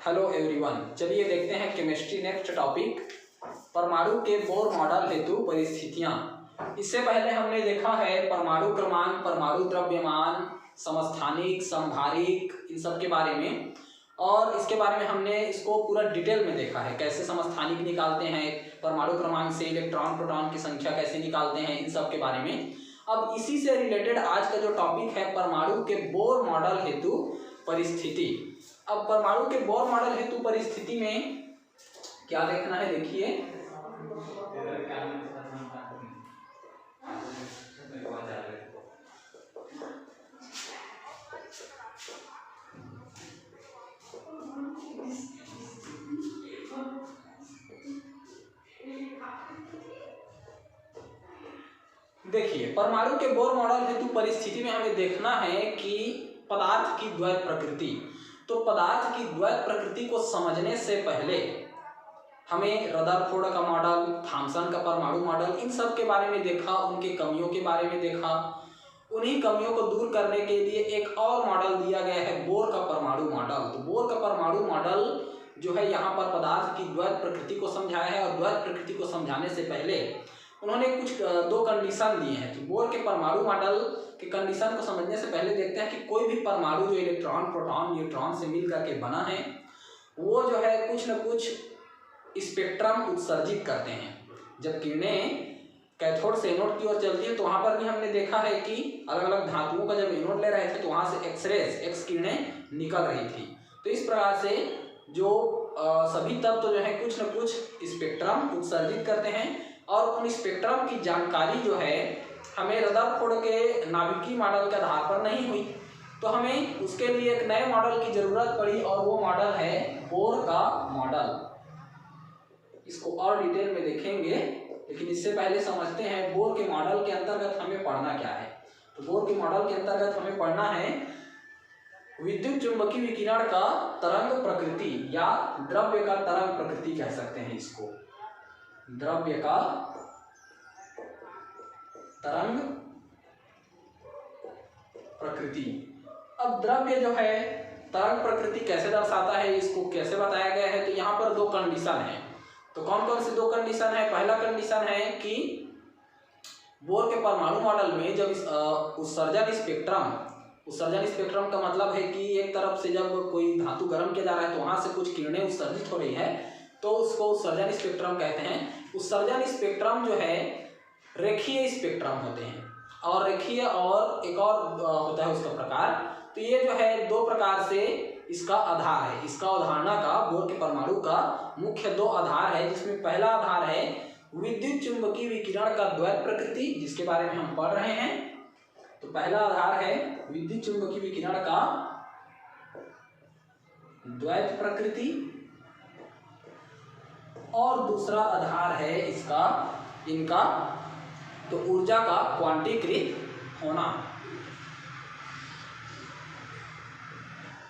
Hello everyone, चलिए देखते हैं केमिस्ट्री नेक्स्ट टॉपिक, परमाणु के बोर मॉडल हेतु परिस्थितियां। इससे पहले हमने देखा है परमाणु क्रमांक, परमाणु द्रव्यमान, समस्थानिक, समभारिक, इन सब के बारे में। और इसके बारे में हमने इसको पूरा डिटेल में देखा है, कैसे समस्थानिक निकालते हैं, परमाणु क्रमांक से इलेक्ट्रॉन प्रोटॉन की संख्या कैसे निकालते हैं, इन सब के बारे में। अब इसी से रिलेटेड आज का जो टॉपिक है परमाणु के बोर मॉडल हेतु परिस्थिति। अब परमाणु के बोर मॉडल हेतु परिस्थिति में क्या देखना है, देखिए। देखिए, परमाणु के बोर मॉडल हेतु परिस्थिति में हमें देखना है कि पदार्थ की द्वैत प्रकृति। तो पदार्थ की द्वैत प्रकृति को समझने से पहले हमें रदरफोर्ड का मॉडल, थॉमसन का परमाणु मॉडल, इन सब के बारे में देखा, उनके कमियों के बारे में देखा। उन्हीं कमियों को दूर करने के लिए एक और मॉडल दिया गया है, बोर का परमाणु मॉडल। तो बोर का परमाणु मॉडल जो है यहाँ पर पदार्थ की द्वैत प्रकृति को समझाया है। और द्वैत प्रकृति को समझाने से पहले उन्होंने कुछ दो कंडीशन दिए हैं। तो बोर के परमाणु मॉडल के कंडीशन को समझने से पहले देखते हैं कि कोई भी परमाणु जो इलेक्ट्रॉन, प्रोटॉन, न्यूट्रॉन से मिल करके बना है, वो जो है कुछ न कुछ स्पेक्ट्रम उत्सर्जित करते हैं। जब किरणें कैथोड से एनोड की ओर चलती है तो वहाँ पर भी हमने देखा है कि अलग अलग धातुओं का जब एनोड ले रहे थे तो वहाँ से एक्स किरणें निकल रही थी। तो इस प्रकार से जो सभी तत्व जो है कुछ न कुछ स्पेक्ट्रम उत्सर्जित करते हैं। और उन स्पेक्ट्रम की जानकारी जो है हमें रदरफोर्ड के नाभिकीय मॉडल के आधार पर नहीं हुई, तो हमें उसके लिए एक नए मॉडल की जरूरत पड़ी और वो मॉडल है बोर का मॉडल। इसको और डिटेल में देखेंगे, लेकिन इससे पहले समझते हैं बोर के मॉडल के अंतर्गत हमें पढ़ना क्या है। तो बोर के मॉडल के अंतर्गत हमें पढ़ना है विद्युत चुंबकीय विकिरण का तरंग प्रकृति, या द्रव्य का तरंग प्रकृति कह सकते हैं इसको, द्रव्य का तरंग प्रकृति। अब द्रव्य जो है तरंग प्रकृति कैसे दर्शाता है, इसको कैसे बताया गया है। तो यहाँ पर दो कंडीशन है। तो कौन कौन से दो कंडीशन है? पहला कंडीशन है कि बोर के परमाणु मॉडल में जब उत्सर्जन स्पेक्ट्रम का मतलब है कि एक तरफ से जब कोई धातु गर्म किया जा रहा है तो वहां से कुछ किरणें उत्सर्जित हो रही है, तो उसको उत्सर्जन स्पेक्ट्रम कहते हैं। उत्सर्जन स्पेक्ट्रम जो है रेखीय स्पेक्ट्रम होते हैं, और रेखीय और एक और होता है उसका प्रकार। तो ये जो है दो प्रकार से इसका आधार है। इसका अवधारणा का, बोर के परमाणु का मुख्य दो आधार है, जिसमें पहला आधार है विद्युत चुंबकीय विकिरण का द्वैत प्रकृति, जिसके बारे में हम पढ़ रहे हैं। तो पहला आधार है विद्युत चुंबकीय विकिरण का द्वैत प्रकृति, और दूसरा आधार है इनका तो ऊर्जा का क्वांटीकृत होना,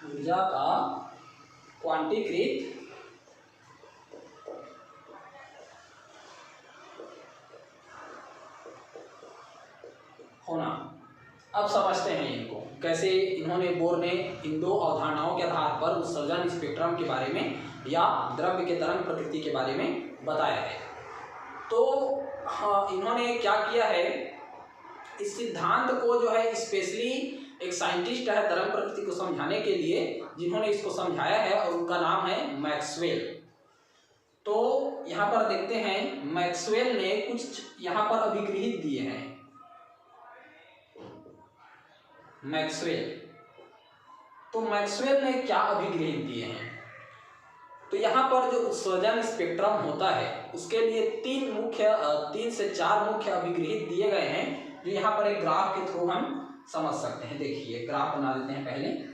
ऊर्जा का क्वांटीकृत होना। अब समझते हैं इनको कैसे इन्होंने, बोर ने इन दो अवधारणाओं के आधार पर उत्सर्जन स्पेक्ट्रम के बारे में या द्रव्य के तरंग प्रकृति के बारे में बताया है। तो हाँ, इन्होंने क्या किया है, इस सिद्धांत को जो है स्पेशली एक साइंटिस्ट है तरंग प्रकृति को समझाने के लिए, जिन्होंने इसको समझाया है, और उनका नाम है मैक्सवेल। तो यहाँ पर देखते हैं मैक्सवेल ने कुछ यहाँ पर अभिगृहित दिए हैं। तो मैक्सवेल ने क्या अभिगृहित दिए हैं? तो यहाँ पर जो उत्सर्जन स्पेक्ट्रम होता है उसके लिए तीन से चार मुख्य अभिगृहित दिए गए हैं, जो यहाँ पर एक ग्राफ के थ्रू हम समझ सकते हैं। देखिए, ग्राफ बना देते हैं पहले।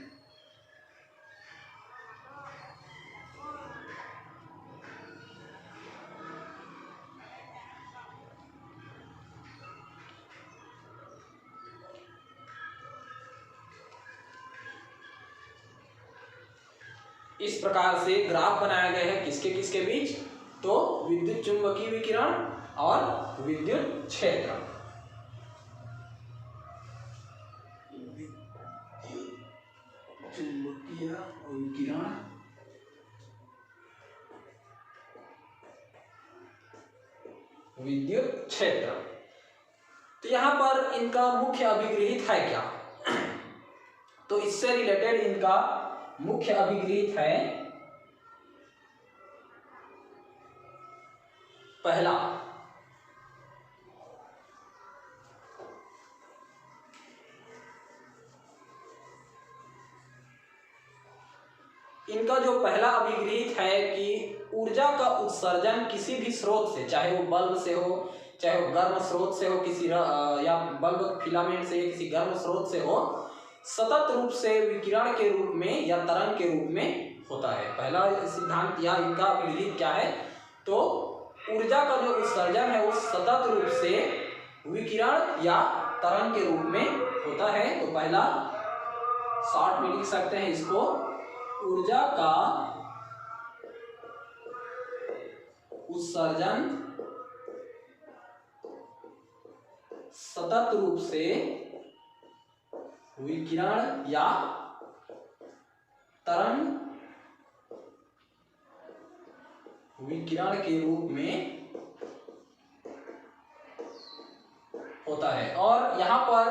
इस प्रकार से ग्राफ बनाया गया है किसके बीच? तो विद्युत चुंबकीय विकिरण और विद्युत क्षेत्र। चुंबकीय विकिरण विद्युत क्षेत्र। तो यहाँ पर इनका मुख्य अभिगृहित है क्या? तो इससे रिलेटेड इनका मुख्य अभिगृहित है पहला, इनका जो पहला अभिगृहित है कि ऊर्जा का उत्सर्जन किसी भी स्रोत से, चाहे वो बल्ब से हो, चाहे वो गर्म स्रोत से हो, किसी या बल्ब फिलामेंट से या किसी गर्म स्रोत से हो, सतत रूप से विकिरण के रूप में या तरंग के रूप में होता है। पहला सिद्धांत या इनका अभिगृहित क्या है? तो ऊर्जा का जो उत्सर्जन है वो सतत रूप से विकिरण या तरंग के रूप में होता है। तो पहला शॉर्ट में लिख सकते हैं इसको, ऊर्जा का उत्सर्जन सतत रूप से विकिरण या तरंग विकिरण के रूप में होता है। और यहाँ पर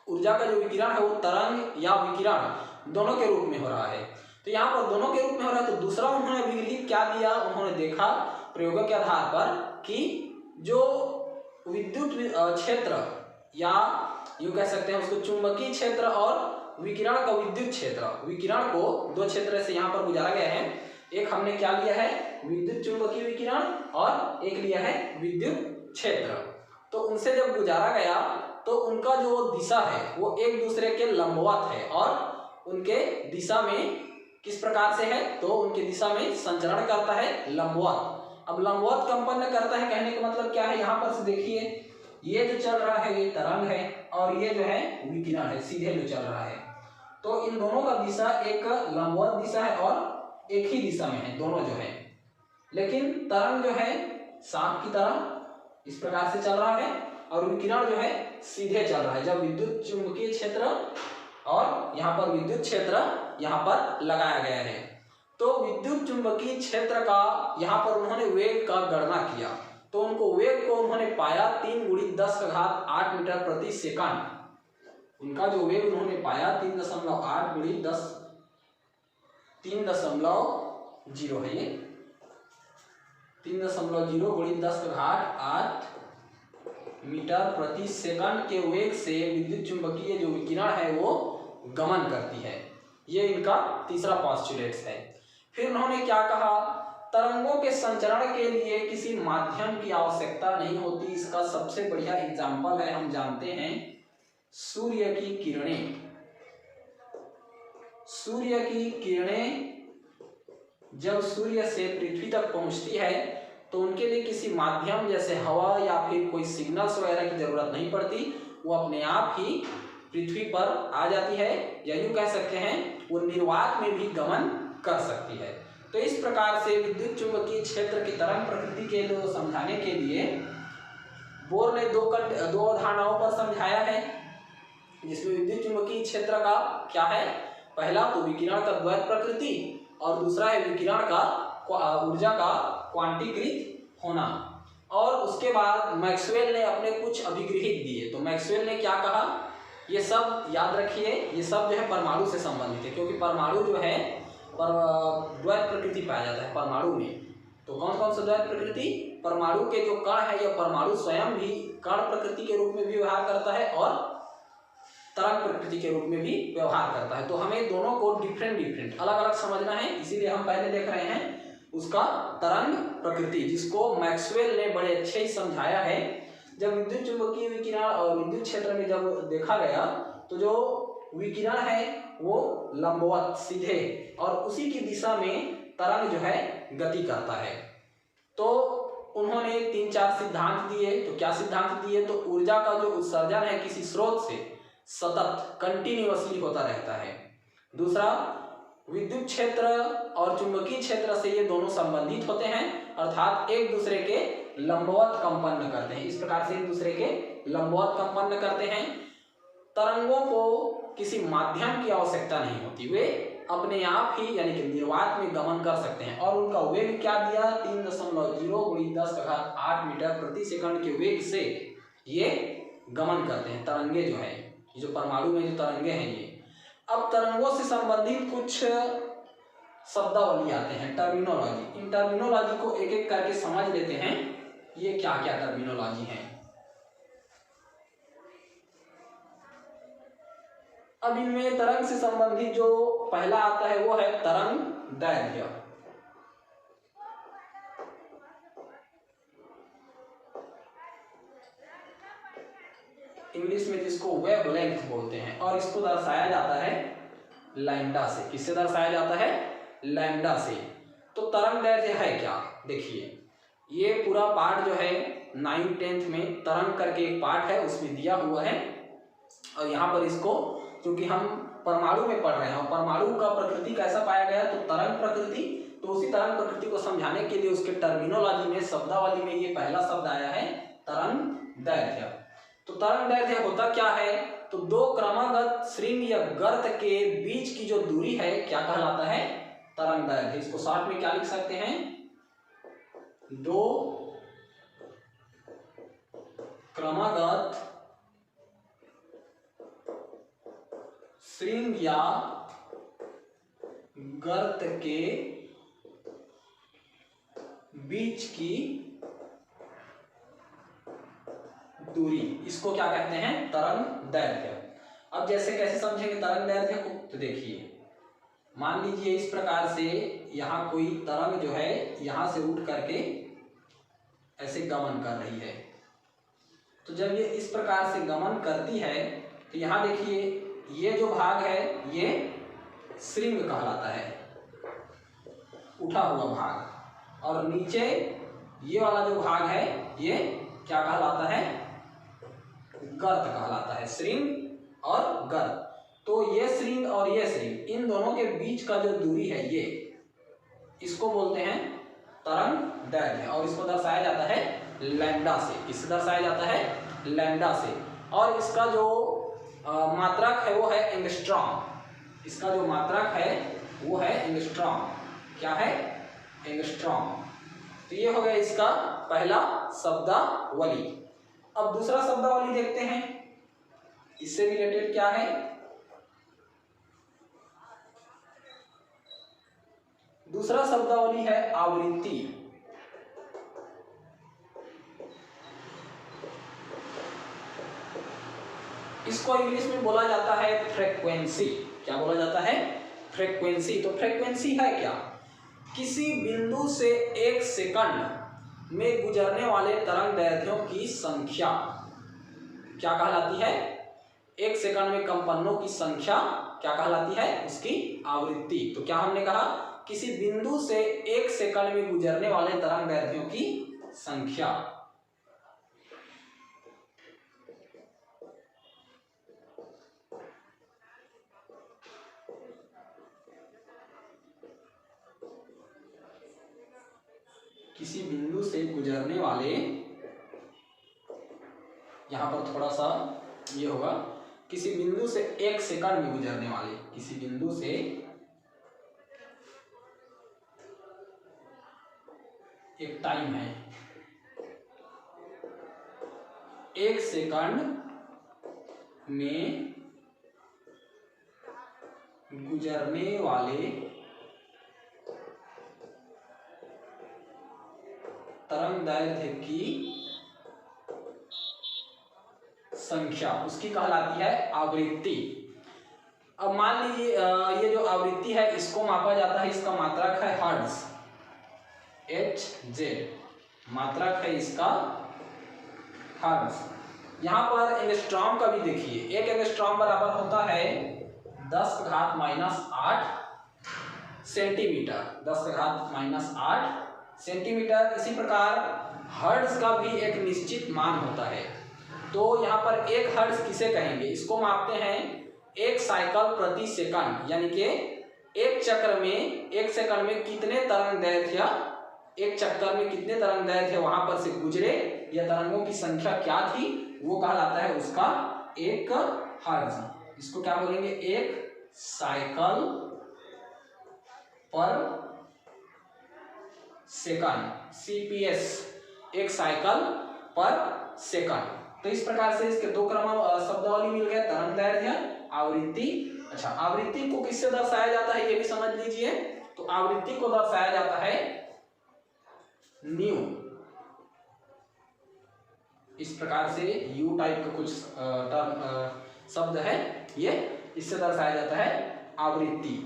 ऊर्जा का जो विकिरण है वो तरंग या विकिरण दोनों के रूप में हो रहा है। तो यहाँ पर दोनों के रूप में हो रहा है। तो दूसरा उन्होंने अभिगृहित क्या दिया? उन्होंने देखा प्रयोगों के आधार पर कि जो विद्युत क्षेत्र या यूँ कह सकते हैं उसको चुंबकीय क्षेत्र और विकिरण का विद्युत क्षेत्र, विकिरण को दो क्षेत्र से यहाँ पर गुजारा गया है। एक हमने क्या लिया है? विद्युत चुंबकीय विकिरण, और एक लिया है विद्युत क्षेत्र। तो उनसे जब गुजारा गया तो उनका जो दिशा है वो एक दूसरे के लंबवत है, और उनके दिशा में किस प्रकार से है? तो उनके दिशा में संचरण करता है लंबवत। अब लंबवत कंपन करता है कहने का मतलब क्या है? यहाँ पर से देखिए, ये जो चल रहा है ये तरंग है, और ये जो है विकिरण है, सीधे जो चल रहा है। तो इन दोनों का दिशा एक लंबवत दिशा है और एक ही दिशा में है दोनों जो है। लेकिन तरंग जो है सांप की तरह इस प्रकार से चल रहा है, और विकिरण जो है सीधे चल रहा है। जब विद्युत चुंबकीय क्षेत्र और यहाँ पर विद्युत क्षेत्र यहाँ पर लगाया गया है, तो विद्युत चुंबकीय क्षेत्र का यहाँ पर उन्होंने वेग का गणना किया। तो उनको वेग को उन्होंने पाया 3 × 10⁸ मीटर प्रति सेकंड। उनका जो वेग उन्होंने पाया 3.8 × 10 3.0 है, ये 3.0 × 10⁸ मीटर प्रति सेकंड के वेग से विद्युत चुंबकीय जो विकिरण है वो गमन करती है। ये इनका तीसरा पोस्टुलेट है। फिर उन्होंने क्या कहा? तरंगों के संचरण के लिए किसी माध्यम की आवश्यकता नहीं होती। इसका सबसे बढ़िया एग्जाम्पल है, हम जानते हैं, सूर्य की किरणें। सूर्य की किरणें जब सूर्य से पृथ्वी तक पहुंचती है तो उनके लिए किसी माध्यम जैसे हवा या फिर कोई सिग्नल्स वगैरह की जरूरत नहीं पड़ती। वो अपने आप ही पृथ्वी पर आ जाती है, या यूँ कह सकते हैं वो निर्वात में भी गमन कर सकती है। तो इस प्रकार से विद्युत चुंबकीय क्षेत्र की तरंग प्रकृति के लिए समझाने के लिए बोर ने दो अवधारणाओं पर समझाया है, जिसमें विद्युत चुंबकीय क्षेत्र का क्या है? पहला तो विकिरण का द्वैत प्रकृति, और दूसरा है विकिरण का ऊर्जा का क्वांटीकृत होना। और उसके बाद मैक्सवेल ने अपने कुछ अभिगृहित दिए। तो मैक्सवेल ने क्या कहा? ये सब याद रखिए, ये सब जो है परमाणु से संबंधित है, क्योंकि परमाणु जो है द्वैत प्रकृति पाया जाता है परमाणु में। तो कौन कौन सा द्वैत प्रकृति? परमाणु के जो कण है, या परमाणु स्वयं भी कण प्रकृति के रूप में भी व्यवहार करता है और तरंग प्रकृति के रूप में भी व्यवहार करता है। तो हमें दोनों को डिफरेंट अलग अलग समझना है, इसीलिए हम पहले देख रहे हैं उसका तरंग प्रकृति, जिसको मैक्सवेल ने बड़े अच्छे ही समझाया है। जब विद्युत चुंबकीय विकिरण और विद्युत क्षेत्र में जब देखा गया तो जो विकिरण है वो लंबवत सीधे, और उसी की दिशा में तरंग जो है गति करता है। तो उन्होंने 3-4 सिद्धांत दिए। तो क्या सिद्धांत दिए? तो ऊर्जा का जो उत्सर्जन है किसी स्रोत से सतत कंटिन्यूअसली होता रहता है। दूसरा, विद्युत क्षेत्र और चुंबकीय क्षेत्र से ये दोनों संबंधित होते हैं, अर्थात एक दूसरे के लंबवत कंपन करते हैं। इस प्रकार से एक दूसरे के लंबवत कंपन करते हैं। तरंगों को किसी माध्यम की आवश्यकता नहीं होती, वे अपने आप ही यानी कि निर्वात में गमन कर सकते हैं। और उनका वेग क्या दिया, 3.0 × 10⁸ मीटर प्रति सेकंड के वेग से ये गमन करते हैं। तरंगे जो है, ये जो परमाणु में जो तरंगे हैं ये। अब तरंगों से संबंधित कुछ शब्दावली आते हैं, टर्मिनोलॉजी। इन टर्मिनोलॉजी को एक एक करके समझ लेते हैं, ये क्या क्या टर्मिनोलॉजी है। अब इनमें तरंग से संबंधित जो पहला आता है वो है तरंग दैर्घ्य। इंग्लिश में जिसको वेवलेंथ बोलते हैं, और इसको दर्शाया जाता है लैम्डा से। किससे दर्शाया जाता है, लैम्डा से। तो तरंग दैर्घ्य है क्या, देखिए ये पूरा पार्ट जो है 9th 10th में तरंग करके एक पार्ट है, उसमें दिया हुआ है। और यहाँ पर इसको क्योंकि हम परमाणु में पढ़ रहे हैं और परमाणु का प्रकृति कैसा पाया गया, तो तरंग प्रकृति। तो उसी तरंग प्रकृति को समझाने के लिए उसके टर्मिनोलॉजी में, शब्दावली में ये पहला शब्द आया है तरंग दैर्घ्य। तो तरंग दैर्घ्य होता क्या है, तो दो क्रमागत श्रृंग या गर्त के बीच की जो दूरी है क्या कहलाता है, तरंग दैर्घ्य। इसको शॉर्ट में क्या लिख सकते हैं, दो क्रमागत श्रृंग या गर्त के बीच की दूरी, इसको क्या कहते हैं, तरंग दैर्घ्य। अब जैसे कैसे समझेंगे तरंग दैर्घ्य को, तो देखिए मान लीजिए इस प्रकार से यहाँ कोई तरंग जो है यहाँ से उठ करके ऐसे गमन कर रही है। तो जब ये इस प्रकार से गमन करती है तो यहाँ देखिए ये जो भाग है ये श्रृंग कहलाता है, उठा हुआ भाग। और नीचे ये वाला जो भाग है ये क्या कहलाता है, गर्त कहलाता है। श्रृंग और गर्त, तो ये श्रृंग और ये श्रृंग, इन दोनों के बीच का जो दूरी है ये, इसको बोलते हैं तरंग दैर्घ्य। और इसको दर्शाया जाता है लैम्डा से। किससे दर्शाया जाता है, लैम्डा से। और इसका जो मात्रक है वो है एंगस्ट्रॉम। इसका जो मात्रक है वो है एंगस्ट्रॉम। क्या है, एंगस्ट्रॉम। तो ये हो गया इसका पहला शब्दावली। अब दूसरा शब्दावली देखते हैं, इससे रिलेटेड क्या है। दूसरा शब्दावली है आवृत्ति। इसको इंग्लिश में बोला जाता है फ्रीक्वेंसी। क्या बोला जाता है, फ्रीक्वेंसी। तो फ्रीक्वेंसी है क्या, किसी बिंदु से एक सेकंड में गुजरने वाले तरंग दैर्घ्यों की संख्या क्या कहलाती है, एक सेकंड में कंपनों की संख्या क्या कहलाती है, उसकी आवृत्ति। तो क्या हमने कहा, किसी बिंदु से एक सेकंड में गुजरने वाले तरंग दैर्घ्यों की संख्या। किसी बिंदु से गुजरने वाले, यहां पर थोड़ा सा ये होगा, किसी बिंदु से एक सेकंड में गुजरने वाले, किसी बिंदु से एक टाइम है, एक सेकंड में गुजरने वाले तरंग दैर्घ्य की संख्या, उसकी कहलाती है आवृत्ति। अब मान लीजिए ये जो आवृत्ति है इसको मापा जाता है, इसका मात्रक है हर्ट्ज, Hz मात्रक है इसका हर्ट्ज। यहाँ पर एंगस्ट्रॉम का भी देखिए, एक एंगस्ट्रॉम बराबर होता है 10⁻⁸ सेंटीमीटर, 10⁻⁸ सेंटीमीटर। इसी प्रकार हर्ट्ज का भी एक निश्चित मान होता है। तो यहाँ पर एक हर्ट्ज किसे कहेंगे, इसको मापते हैं एक साइकिल प्रति सेकंड, यानी कि एक चक्र में, एक सेकंड में कितने तरंग दैर्घ्य, एक चक्कर में कितने तरंग दैर्घ्य वहां पर से गुजरे, या तरंगों की संख्या क्या थी, वो कहलाता है उसका एक हर्ट्ज। इसको क्या बोलेंगे, एक साइकिल पर सेकंड, CPS, एक साइकिल पर सेकंड। तो इस प्रकार से इसके दो शब्दावली मिल गए, तरंग दैर्ध्य, आवृत्ति। अच्छा, आवृत्ति को किससे दर्शाया जाता है ये भी समझ लीजिए। तो आवृत्ति को दर्शाया जाता है न्यू, इस प्रकार से यू टाइप का कुछ शब्द है, ये इससे दर्शाया जाता है आवृत्ति।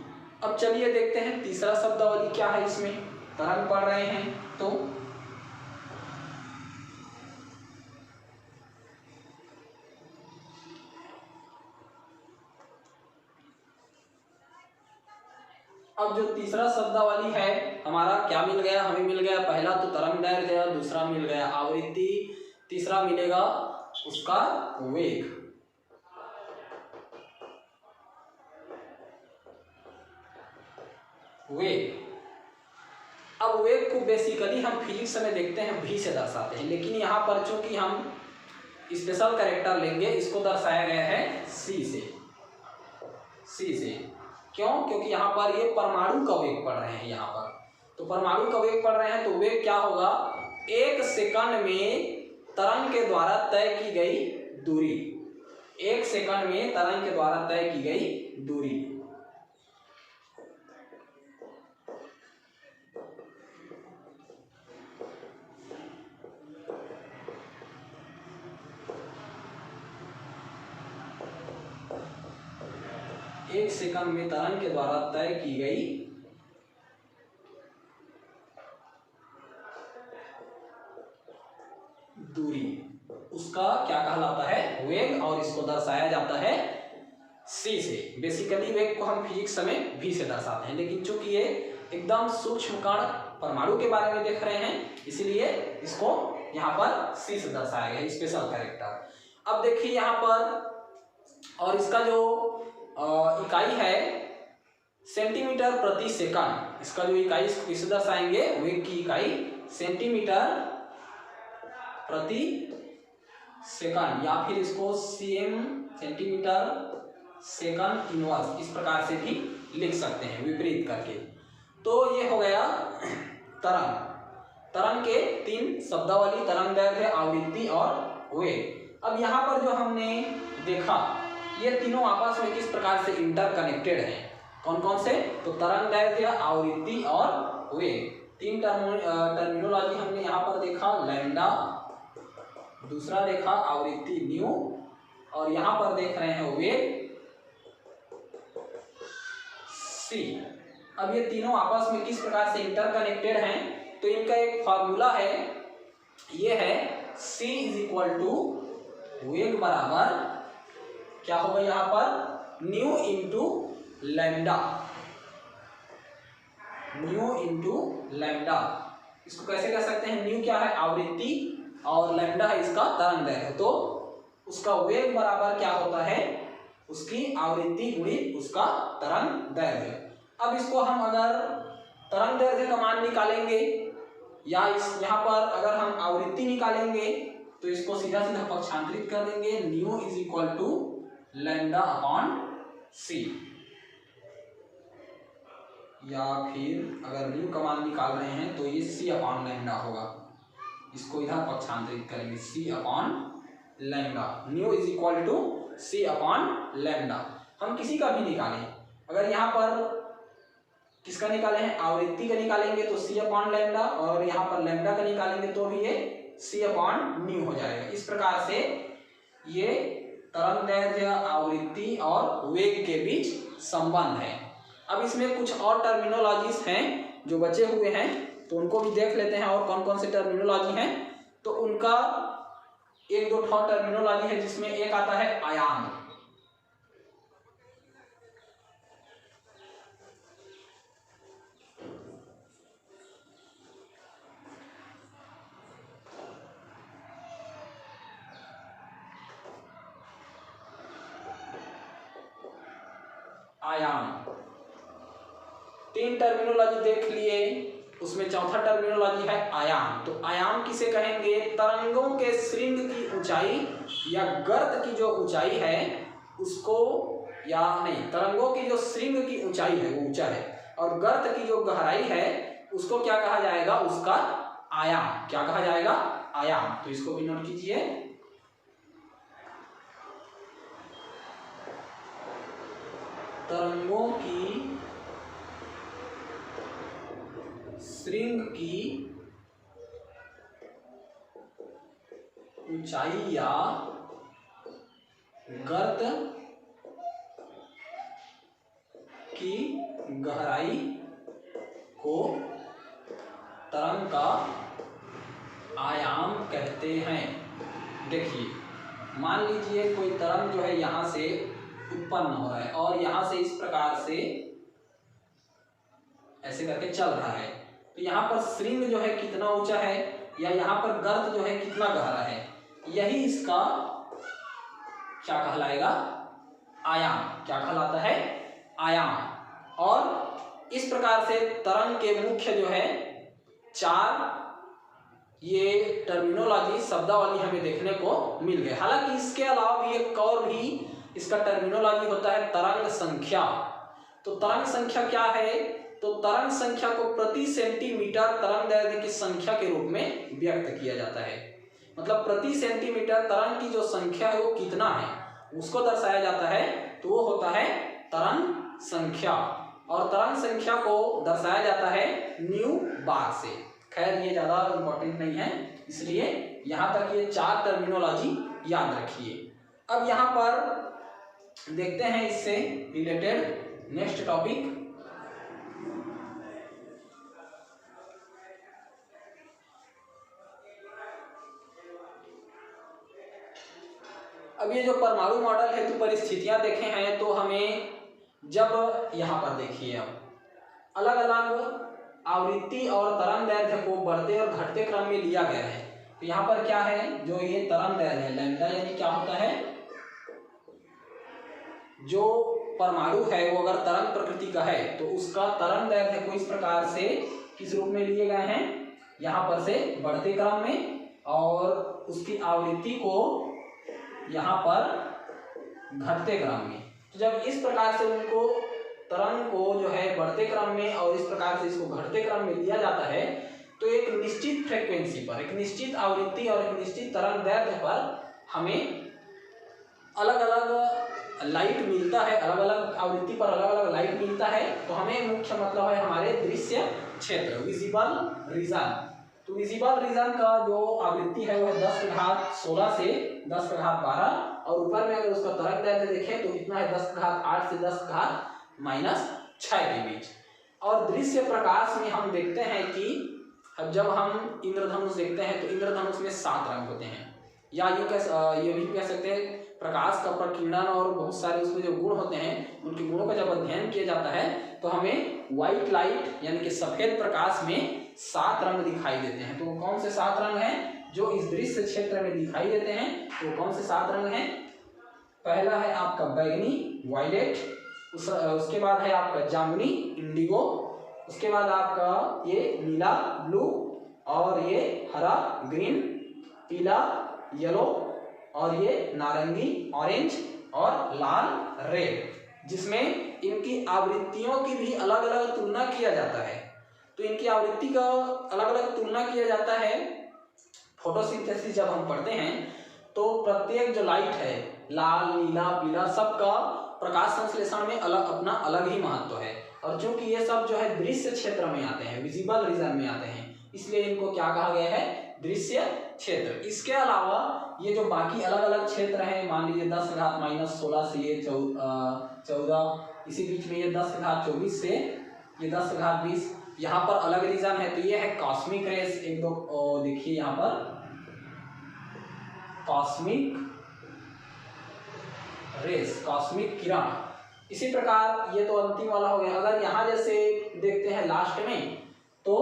अब चलिए देखते हैं तीसरा शब्दावली क्या है। इसमें तरंग पढ़ रहे हैं तो अब जो तीसरा शब्दावली है हमारा क्या मिल गया, हमें मिल गया पहला तो तरंग दैर्ध्य, दूसरा मिल गया आवृत्ति, तीसरा मिलेगा उसका वेग। वेग, अब वेग को बेसिकली हम फिजिक्स में देखते हैं v से दर्शाते हैं, लेकिन यहाँ पर चूंकि हम स्पेशल कैरेक्टर लेंगे, इसको दर्शाया गया है c से। क्यों? क्योंकि यहाँ पर ये परमाणु का वेग पढ़ रहे हैं यहाँ पर, तो परमाणु का वेग पढ़ रहे हैं तो वेग क्या होगा, 1 सेकंड में तरंग के द्वारा तय की गई दूरी, 1 सेकंड में तरंग के द्वारा तय की गई दूरी। एक सेकंड में तरंग के द्वारा तय की गई दूरी, उसका क्या कहलाता है, वेग, और इसको दर्शाया जाता है c से। बेसिकली वेग को हम फिजिक्स में v से दर्शाते हैं, लेकिन चूंकि ये एकदम सूक्ष्म कण परमाणु के बारे में देख रहे हैं, इसीलिए इसको यहाँ पर c से दर्शाया गया, स्पेशल कैरेक्टर। अब देखिए यहाँ पर, और इसका जो इकाई है सेंटीमीटर प्रति सेकंड, इसका जो इकाई इसको किससे दर्शाएंगे, वेग की इकाई सेंटीमीटर प्रति सेकंड, या फिर इसको cm, सेंटीमीटर सेकंड इनवर्स, इस प्रकार से भी लिख सकते हैं विपरीत करके। तो ये हो गया तरंग। तरंग के 3 शब्दावली, तरंग दैर्ध्य, आवृत्ति और वेग। अब यहाँ पर जो हमने देखा, ये तीनों आपस में किस प्रकार से इंटरकनेक्टेड हैं, कौन कौन से, तो तरंग दैर्ध्य, आवृत्ति और वेग। 3 टर्मिनोलॉजी हमने यहाँ पर देखा, लैम्डा, दूसरा देखा आवृत्ति न्यू, और यहाँ पर देख रहे हैं वेग c। अब ये तीनों आपस में किस प्रकार से इंटरकनेक्टेड हैं, तो इनका एक फार्मूला है, ये है c = वेग बराबर क्या होगा यहाँ पर, new into lambda, new into lambda. इसको कैसे कह सकते हैं, न्यू क्या है, आवृत्ति, और लैम्डा है इसका तरंग दैर्ध्य, तो उसका वेग बराबर क्या होता है, उसकी आवृत्ति गुणित उसका तरंग दैर्ध्य। अब इसको हम अगर तरंग दैर्ध्य का मान निकालेंगे, या इस यहाँ पर अगर हम आवृत्ति निकालेंगे, तो इसको सीधा सीधा पक्षांतरित कर देंगे, न्यू = लैम्डा अपॉन c, या फिर अगर न्यू का मान निकाल रहे हैं तो ये c अपॉन लैम्डा होगा, इसको इधर पक्षांतरित करेंगे, c upon lambda, new = c upon lambda. हम किसी का भी निकालें, अगर यहाँ पर किसका निकाले हैं, आवृत्ति का निकालेंगे तो c अपॉन लैम्डा, और यहाँ पर लैम्डा का निकालेंगे तो भी ये c अपॉन न्यू हो जाएगा। इस प्रकार से ये तरंग दैर्ध्य, आवृत्ति और वेग के बीच संबंध है। अब इसमें कुछ और टर्मिनोलॉजीज हैं जो बचे हुए हैं, तो उनको भी देख लेते हैं, और कौन कौन से टर्मिनोलॉजी हैं। तो उनका 1-2 टर्मिनोलॉजी है, जिसमें एक आता है आयाम। आयाम 3 टर्मिनोलॉजी देख लिए, उसमें चौथा टर्मिनोलॉजी है आयाम। तो आयाम किसे कहेंगे, तरंगों के श्रृंग की ऊंचाई या गर्त की जो ऊंचाई है उसको, या नहीं, तरंगों की जो श्रृंग की ऊंचाई है वो ऊंचा है, और गर्त की जो गहराई है उसको क्या कहा जाएगा, उसका आयाम। क्या कहा जाएगा, आयाम। तो इसको भी नोट कीजिए। तरंगों की श्रृंग की ऊंचाई या गर्त की गहराई को तरंग का आयाम कहते हैं। देखिए, मान लीजिए कोई तरंग जो है यहाँ से उत्पन्न हो रहा है और यहाँ से इस प्रकार से ऐसे करके चल रहा है, तो यहाँ पर श्रृंग जो है कितना ऊंचा है या यहाँ पर गर्त जो है कितना गहरा है, यही इसका क्या कहलाएगा, आयाम। क्या कहलाता है, आयाम। और इस प्रकार से तरंग के मुख्य जो है 4 ये टर्मिनोलॉजी, शब्दावली हमें देखने को मिल गए। हालांकि इसके अलावा भी एक और भी इसका टर्मिनोलॉजी होता है, तरंग संख्या। तो तरंग संख्या क्या है, तो तरंग संख्या को प्रति सेंटीमीटर तरंग दैर्ध्य की संख्या के रूप में व्यक्त किया जाता है। मतलब प्रति सेंटीमीटर तरंग की जो संख्या है वो कितना है उसको दर्शाया जाता है, तो वो होता है तरंग संख्या। और तरंग संख्या को दर्शाया जाता है न्यू बार से। खैर ये ज़्यादा इम्पोर्टेंट नहीं है, इसलिए यहाँ तक ये 4 टर्मिनोलॉजी याद रखिए। अब यहाँ पर देखते हैं इससे रिलेटेड नेक्स्ट टॉपिक। अब ये जो परमाणु मॉडल हेतु परिस्थितियां देखे हैं, तो हमें जब यहाँ पर देखिए अब अलग अलग आवृत्ति और तरंग दैर्ध्य को बढ़ते और घटते क्रम में लिया गया है। तो यहाँ पर क्या है, जो ये तरंग दैर्ध्य है लैम्डा, यानी क्या होता है, जो परमाणु है वो अगर तरंग प्रकृति का है तो उसका तरंग दैर्ध्य को इस प्रकार से किस रूप में लिए गए हैं, यहाँ पर से बढ़ते क्रम में, और उसकी आवृत्ति को यहाँ पर घटते क्रम में। तो जब इस प्रकार से उनको तरंग को जो है बढ़ते क्रम में और इस प्रकार से इसको घटते क्रम में लिया जाता है, तो एक निश्चित फ्रीक्वेंसी पर, एक निश्चित आवृत्ति और एक निश्चित तरंग दैर्ध्य पर हमें अलग अलग लाइट मिलता है, अलग अलग आवृत्ति पर अलग अलग लाइट मिलता है। तो हमें मुख्य मतलब है हमारे दृश्य क्षेत्र, विजिबल रीजन। तो विजिबल रीजन का जो आवृत्ति है वो है 10⁻16 से 10⁻12, और ऊपर में अगर उसका तरंग दैर्ध्य देखें तो कितना है, 10⁸ से 10⁻⁻6 के बीच। और दृश्य प्रकाश में हम देखते हैं कि अब जब हम इंद्रधनुष देखते हैं तो इंद्रधनुष में 7 रंग होते हैं, या ये भी कह सकते हैं प्रकाश का प्रकीर्णन और बहुत सारे उसमें जो गुण होते हैं उनके गुणों का जब अध्ययन किया जाता है तो हमें व्हाइट लाइट यानी कि सफेद प्रकाश में 7 रंग दिखाई देते हैं। तो कौन से 7 रंग हैं जो इस दृश्य क्षेत्र में दिखाई देते हैं, तो कौन से 7 रंग हैं? पहला है आपका बैगनी वायलेट, उसके बाद है आपका जामुनी इंडिगो, उसके बाद आपका ये नीला ब्लू, और ये हरा ग्रीन, पीला येलो, और ये नारंगी ऑरेंज, और लाल रेड, जिसमें इनकी आवृत्तियों की भी अलग अलग तुलना किया जाता है। तो इनकी आवृत्ति का अलग अलग तुलना किया जाता है। फोटोसिंथेसिस जब हम पढ़ते हैं तो प्रत्येक जो लाइट है लाल नीला पीला सबका प्रकाश संश्लेषण में अलग अपना अलग ही महत्व है, और चूंकि ये सब जो है दृश्य क्षेत्र में आते हैं, विजिबल रीजन में आते हैं, इसलिए इनको क्या कहा गया है, दृश्य क्षेत्र। इसके अलावा ये जो बाकी अलग अलग क्षेत्र हैं, मान लीजिए 10⁻−16 से ये 14, इसी बीच में ये 10⁻24 से ये 10⁻20, यहाँ पर अलग रीजन है। तो ये है कॉस्मिक रेस, एक दो देखिए यहाँ पर कॉस्मिक रेस, कॉस्मिक किरण। इसी प्रकार ये तो अंतिम वाला हो गया। अगर यहाँ जैसे देखते हैं लास्ट में तो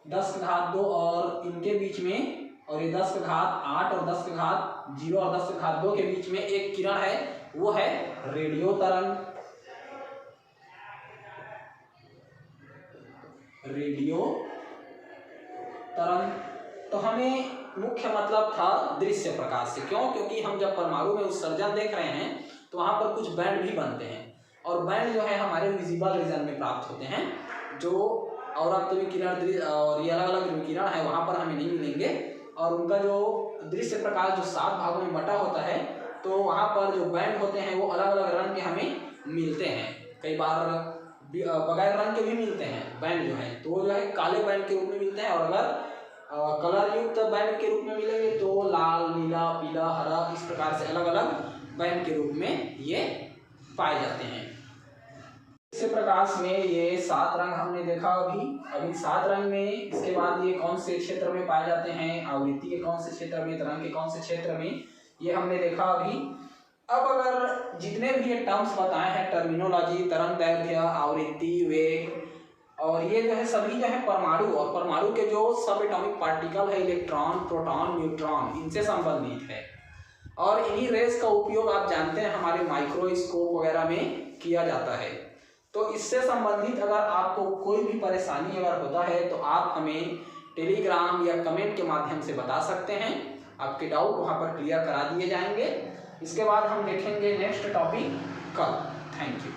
10⁻2 और इनके बीच में, और ये 10⁻8 और 10⁻0 और 10⁻2 के बीच में एक किरण है, वो है रेडियो तरंग। रेडियो तरंग तो हमें मुख्य मतलब था दृश्य प्रकाश से। क्यों? क्योंकि हम जब परमाणु में उत्सर्जन देख रहे हैं तो वहां पर कुछ बैंड भी बनते हैं। और बैंड जो है हमारे विजिबल रीजन में प्राप्त होते हैं। जो अवरक्त विकिरण और ये अलग अलग विकिरण है वहाँ पर हमें नहीं मिलेंगे, और उनका जो दृश्य प्रकाश जो 7 भागों में बटा होता है, तो वहाँ पर जो बैंड होते हैं वो अलग अलग रंग के हमें मिलते हैं। कई बार बगैर रंग के भी मिलते हैं बैंड जो है, तो वो जो है काले बैंड के रूप में मिलते हैं, और अगर कलर युक्त बैंड के रूप में मिलेंगे तो लाल, नीला, पीला, हरा, इस प्रकार से अलग अलग बैंड के रूप में ये पाए जाते हैं। दृश्य प्रकाश में ये 7 रंग हमने देखा अभी 7 रंग में। इसके बाद ये कौन से क्षेत्र में पाए जाते हैं, आवृत्ति के कौन से क्षेत्र में, तरंग के कौन से क्षेत्र में, ये हमने देखा अभी। अब अगर जितने भी ये टर्म्स बताए हैं, टर्मिनोलॉजी, तरंग दैर्घ्य, आवृत्ति, वेग, और ये जो है सभी जो है परमाणु और परमाणु के जो सब एटॉमिक पार्टिकल है, इलेक्ट्रॉन, प्रोटॉन, न्यूट्रॉन, इनसे संबंधित है। और इन्हीं रेस का उपयोग आप जानते हैं हमारे माइक्रोस्कोप वगैरह में किया जाता है। तो इससे संबंधित अगर आपको कोई भी परेशानी अगर होता है तो आप हमें टेलीग्राम या कमेंट के माध्यम से बता सकते हैं, आपके डाउट वहाँ पर क्लियर करा दिए जाएंगे। इसके बाद हम देखेंगे नेक्स्ट टॉपिक कल। Thank you.